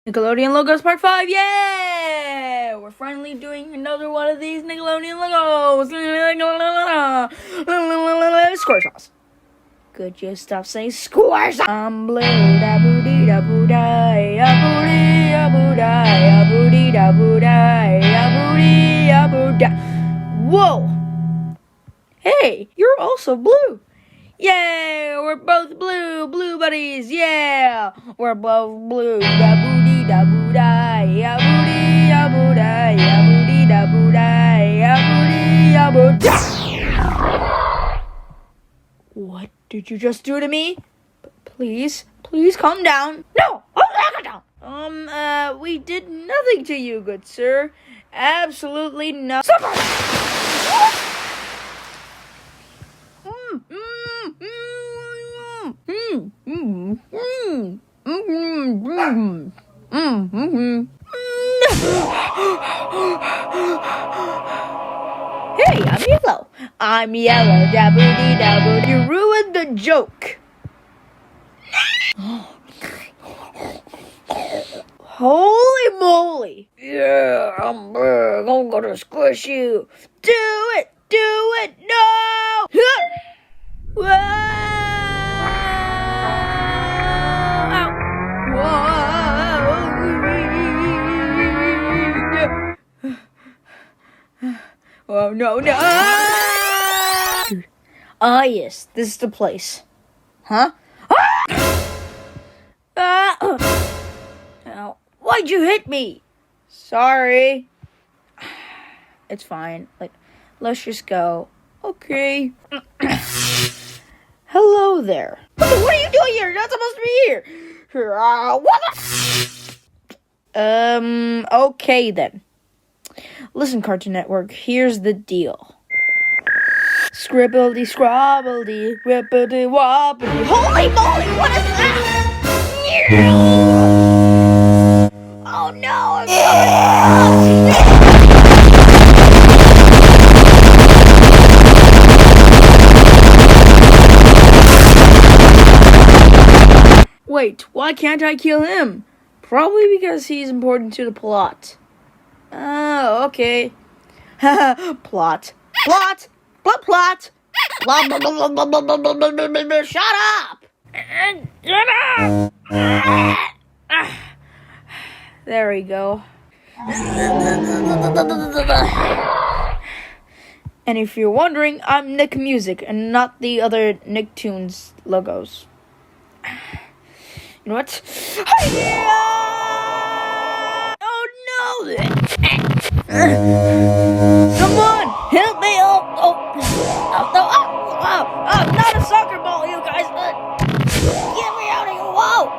Nickelodeon logos part 5, yeah! We're finally doing another one of these Nickelodeon logos. Square sauce. Could you stop saying square sauce? I'm blue, da boo dee da boo die, a boo dee a boo die, a boo dee da boo die, a boo dee a boo die. Whoa! Hey, you're also blue. Yeah, we're both blue, blue buddies, yeah! We're both blue, da boo dee da boo die, ya boo dee ya boo die, ya boo dee da boo die, ya boo dee ya boo die. What did you just do to me? Please calm down. No, I'm not down. We did nothing to you, good sir. Absolutely nothing. Hey, I'm yellow. I'm yellow. Daboo-dee-daboo. You ruined the joke. Holy moly. Yeah, I'm big. I'm gonna squish you. Do it. No. Whoa. Oh, no. Ah, yes, this is the place. Huh? Ow. Why'd you hit me? Sorry. It's fine. Let's just go. Okay. Hello there. What are you doing here? You're not supposed to be here. Okay then. Listen, Cartoon Network, here's the deal. Scribbledy, scrobbledy, whippity, wobbity. Holy moly, what is that? Oh no, I'm Wait, why can't I kill him? Probably because he's important to the plot. Oh, okay. Plot. Shut up! There we go. And if you're wondering, I'm Nick Music and not the other Nicktoons logos. You know what? Oh no! Someone help me! I'm not a soccer ball, you guys! Get me out of here! Whoa!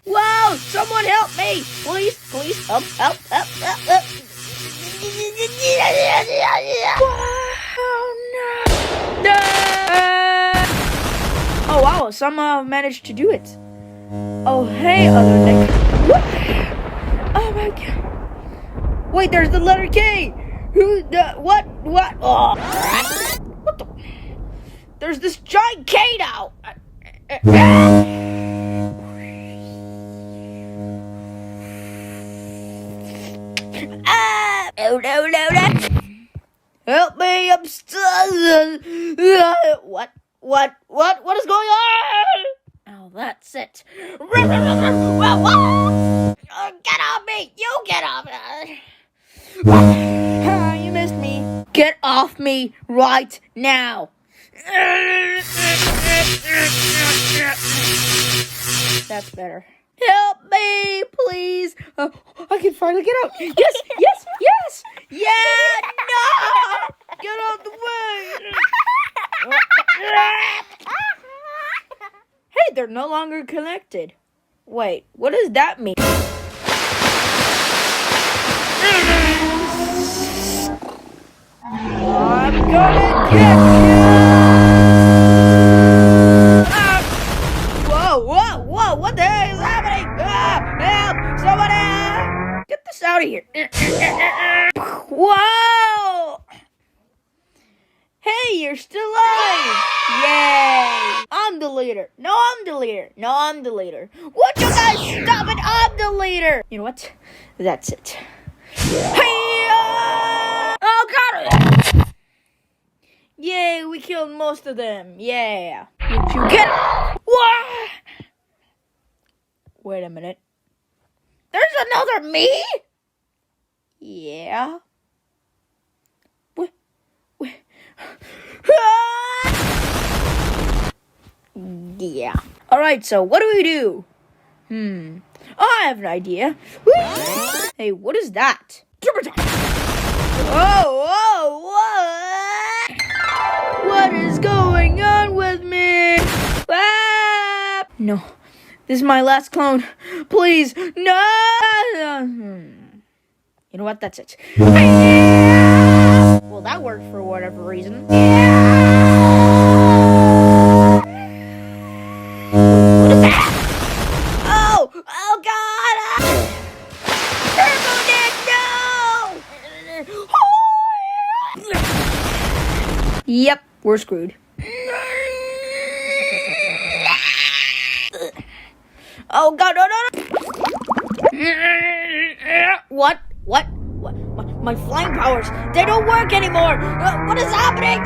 Whoa! Someone help me! Please! Help! No! Oh wow, somehow managed to do it. Oh hey, other Nick. What? Oh my god. Wait, there's the letter K. What? Oh. What the? There's this giant K now. Oh no. Help me, I'm stuck. What is going on? Oh, that's it. Get off me! You get off me! You missed me. Get off me right now. That's better. Help me, please. I can finally get out. Yes. Yeah, no! Get out the way. Hey, they're no longer connected. Wait, what does that mean? I'm gonna get you! Whoa, what the hell is happening? Help! Somebody! Get this out of here. Whoa! Hey, you're still alive! Yeah! leader. No, I'm the leader. No, I'm the leader. Would you guys stop it? I'm the leader. You know what? That's it. Hey-ya! Oh, got it! Yay, we killed most of them. Yeah. Did you get it? What? Wait a minute. There's another me? Yeah. What? Yeah. Alright, so what do we do? I have an idea. Hey, what is that? Whoa, whoa, whoa! What is going on with me? Ah! No, this is my last clone. Please, no! You know what? That's it. Well, that worked for whatever reason. What is that? Oh! Oh, God! Turbo Dick, no! Yep, we're screwed. Oh, God, no, no, no! What? My flying powers, they don't work anymore! What is happening?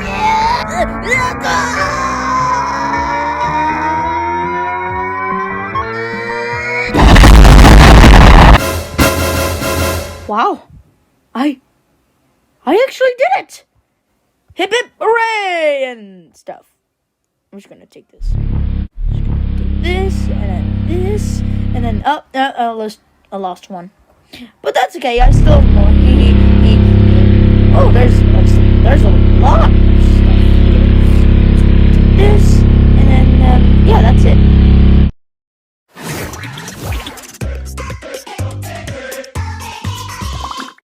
Wow, I actually did it! Hip hip hooray and stuff. I'm just gonna take this. This and then this and then I lost one, but that's okay. I still have more. Oh, there's a lot.